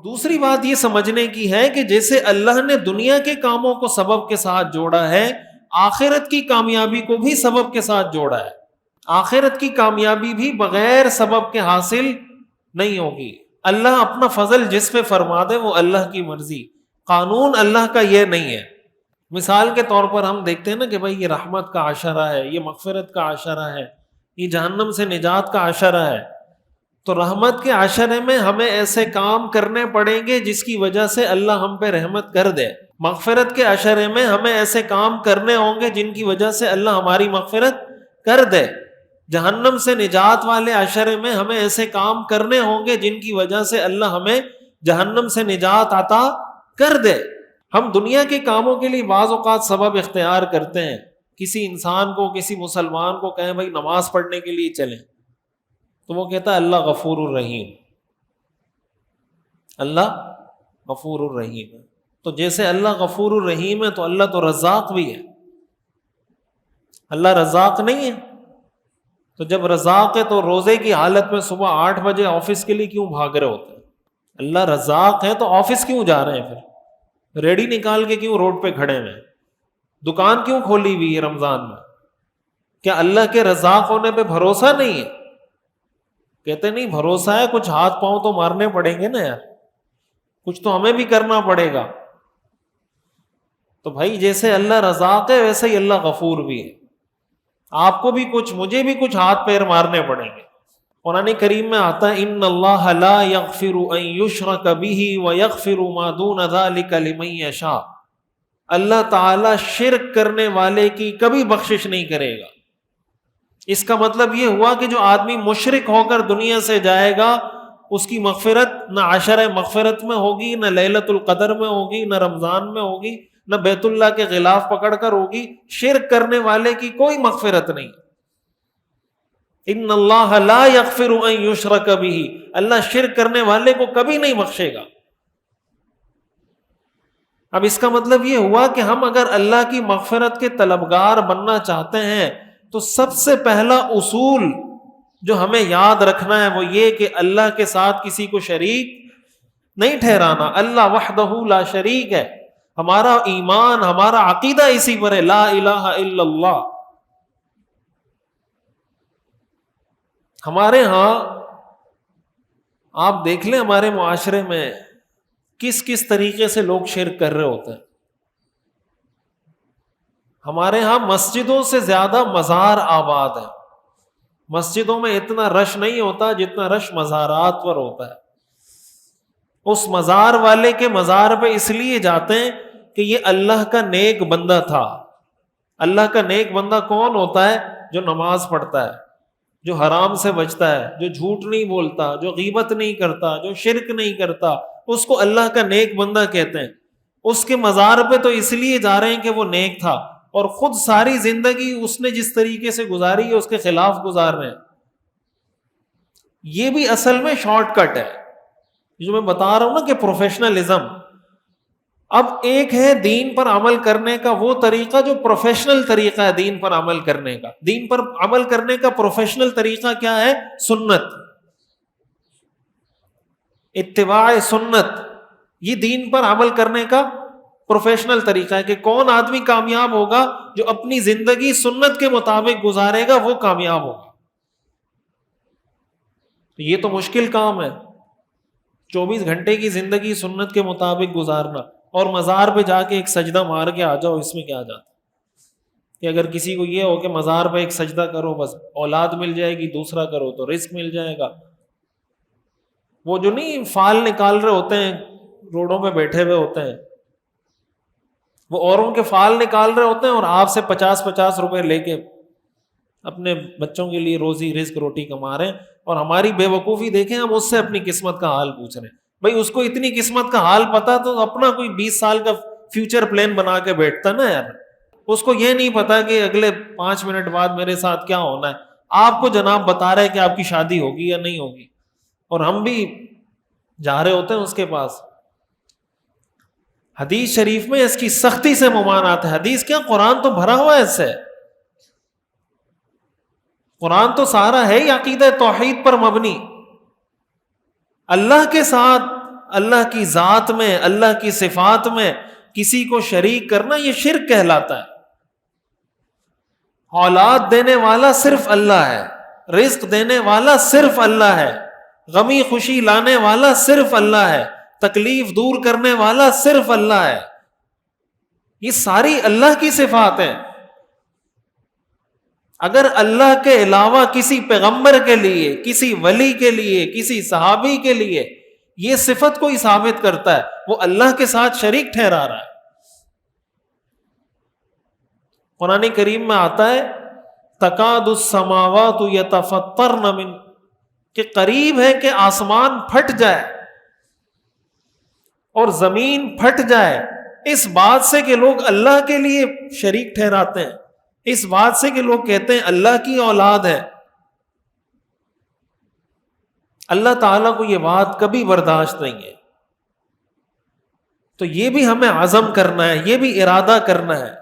دوسری بات یہ سمجھنے کی ہے کہ جیسے اللہ نے دنیا کے کاموں کو سبب کے ساتھ جوڑا ہے، آخرت کی کامیابی کو بھی سبب کے ساتھ جوڑا ہے. آخرت کی کامیابی بھی بغیر سبب کے حاصل نہیں ہوگی. اللہ اپنا فضل جس پہ فرما دے وہ اللہ کی مرضی، قانون اللہ کا یہ نہیں ہے. مثال کے طور پر ہم دیکھتے ہیں نا کہ بھائی یہ رحمت کا عشرہ ہے، یہ مغفرت کا عشرہ ہے، یہ جہنم سے نجات کا عشرہ ہے. تو رحمت کے عشرے میں ہمیں ایسے کام کرنے پڑیں گے جس کی وجہ سے اللہ ہم پہ رحمت کر دے. مغفرت کے عشرے میں ہمیں ایسے کام کرنے ہوں گے جن کی وجہ سے اللہ ہماری مغفرت کر دے. جہنم سے نجات والے عشرے میں ہمیں ایسے کام کرنے ہوں گے جن کی وجہ سے اللہ ہمیں جہنم سے نجات عطا کر دے. ہم دنیا کے کاموں کے لیے بعض اوقات سبب اختیار کرتے ہیں. کسی انسان کو، کسی مسلمان کو کہیں بھائی نماز پڑھنے کے لیے چلیں، تو وہ کہتا ہے اللہ غفور الرحیم، اللہ غفور الرحیم ہے. تو جیسے اللہ غفور الرحیم ہے تو اللہ تو رزاق بھی ہے. اللہ رزاق نہیں ہے؟ تو جب رزاق ہے تو روزے کی حالت میں صبح 8 بجے آفس کے لیے کیوں بھاگ رہے ہوتے ہیں؟ اللہ رزاق ہے تو آفس کیوں جا رہے ہیں؟ پھر ریڈی نکال کے کیوں روڈ پہ کھڑے ہوئے ہیں؟ دکان کیوں کھولی ہوئی ہے رمضان میں؟ کیا اللہ کے رزاق ہونے پہ بھروسہ نہیں ہے؟ کہتے نہیں بھروسہ ہے، کچھ ہاتھ پاؤں تو مارنے پڑیں گے نا یار، کچھ تو ہمیں بھی کرنا پڑے گا. تو بھائی جیسے اللہ رزاق ہے ویسے ہی اللہ غفور بھی ہے. آپ کو بھی کچھ، مجھے بھی کچھ ہاتھ پیر مارنے پڑیں گے. قرآن کریم میں آتا ہے ان اللہ لا یغفر ان یشرک بہ ویغفر ما دون ذلک لمن یشاء. اللہ تعالی شرک کرنے والے کی کبھی بخشش نہیں کرے گا. اس کا مطلب یہ ہوا کہ جو آدمی مشرک ہو کر دنیا سے جائے گا اس کی مغفرت نہ عشرہ مغفرت میں ہوگی، نہ لیلۃ القدر میں ہوگی، نہ رمضان میں ہوگی، نہ بیت اللہ کے غلاف پکڑ کر ہوگی. شرک کرنے والے کی کوئی مغفرت نہیں. ان اللہ لا یغفر ان یشرک بہ، اللہ شرک کرنے والے کو کبھی نہیں بخشے گا. اب اس کا مطلب یہ ہوا کہ ہم اگر اللہ کی مغفرت کے طلبگار بننا چاہتے ہیں تو سب سے پہلا اصول جو ہمیں یاد رکھنا ہے وہ یہ کہ اللہ کے ساتھ کسی کو شریک نہیں ٹھہرانا. اللہ وحدہ لا شریک ہے. ہمارا ایمان، ہمارا عقیدہ اسی پر ہے، لا الہ الا اللہ. ہمارے ہاں آپ دیکھ لیں ہمارے معاشرے میں کس کس طریقے سے لوگ شرک کر رہے ہوتے ہیں. ہمارے ہاں مسجدوں سے زیادہ مزار آباد ہیں. مسجدوں میں اتنا رش نہیں ہوتا جتنا رش مزارات پر ہوتا ہے. اس مزار والے کے مزار پہ اس لیے جاتے ہیں کہ یہ اللہ کا نیک بندہ تھا. اللہ کا نیک بندہ کون ہوتا ہے؟ جو نماز پڑھتا ہے، جو حرام سے بچتا ہے، جو جھوٹ نہیں بولتا، جو غیبت نہیں کرتا، جو شرک نہیں کرتا، اس کو اللہ کا نیک بندہ کہتے ہیں. اس کے مزار پہ تو اس لیے جا رہے ہیں کہ وہ نیک تھا، اور خود ساری زندگی اس نے جس طریقے سے گزاری ہے اس کے خلاف گزار رہے ہیں. یہ بھی اصل میں شارٹ کٹ ہے جو میں بتا رہا ہوں نا کہ پروفیشنلزم. اب ایک ہے دین پر عمل کرنے کا وہ طریقہ جو پروفیشنل طریقہ ہے دین پر عمل کرنے کا. دین پر عمل کرنے کا پروفیشنل طریقہ کیا ہے؟ سنت، اتباع سنت. یہ دین پر عمل کرنے کا پروفیشنل طریقہ ہے کہ کون آدمی کامیاب ہوگا؟ جو اپنی زندگی سنت کے مطابق گزارے گا وہ کامیاب ہوگا. یہ تو مشکل کام ہے، 24 گھنٹے کی زندگی سنت کے مطابق گزارنا، اور مزار پہ جا کے ایک سجدہ مار کے آ جاؤ. اس میں کیا جاتا کہ اگر کسی کو یہ ہو کہ مزار پہ ایک سجدہ کرو بس اولاد مل جائے گی، دوسرا کرو تو رزق مل جائے گا. وہ جو نہیں فال نکال رہے ہوتے ہیں روڈوں پہ بیٹھے ہوئے ہوتے ہیں، وہ اوروں کے فال نکال رہے ہوتے ہیں اور آپ سے 50-50 روپے لے کے اپنے بچوں کے لیے روزی رزق روٹی کما رہے ہیں. اور ہماری بے وقوفی دیکھیں، ہم اس سے اپنی قسمت کا حال پوچھ رہے ہیں. بھائی اس کو اتنی قسمت کا حال پتا تو اپنا کوئی 20 سال کا فیوچر پلان بنا کے بیٹھتا نا یار. اس کو یہ نہیں پتا کہ اگلے 5 منٹ بعد میرے ساتھ کیا ہونا ہے. آپ کو جناب بتا رہے کہ آپ کی شادی ہوگی یا نہیں ہوگی، اور ہم بھی جا رہے ہوتے ہیں اس کے پاس. حدیث شریف میں اس کی سختی سے ممانعت ہے. حدیث کیا، قرآن تو بھرا ہوا ہے اس سے. قرآن تو سارا ہے ہی عقیدہ توحید پر مبنی. اللہ کے ساتھ اللہ کی ذات میں، اللہ کی صفات میں کسی کو شریک کرنا یہ شرک کہلاتا ہے۔ اولاد دینے والا صرف اللہ ہے، رزق دینے والا صرف اللہ ہے، غمی خوشی لانے والا صرف اللہ ہے، تکلیف دور کرنے والا صرف اللہ ہے۔ یہ ساری اللہ کی صفات ہیں۔ اگر اللہ کے علاوہ کسی پیغمبر کے لیے، کسی ولی کے لیے، کسی صحابی کے لیے یہ صفت کوئی ثابت کرتا ہے، وہ اللہ کے ساتھ شریک ٹھہرا رہا ہے۔ قرآن کریم میں آتا ہے تکاد السماوات یتفطرن من، کہ قریب ہے کہ آسمان پھٹ جائے اور زمین پھٹ جائے، اس بات سے کہ لوگ اللہ کے لیے شریک ٹھہراتے ہیں، اس بات سے کہ لوگ کہتے ہیں اللہ کی اولاد ہے۔ اللہ تعالیٰ کو یہ بات کبھی برداشت نہیں ہے۔ تو یہ بھی ہمیں عزم کرنا ہے، یہ بھی ارادہ کرنا ہے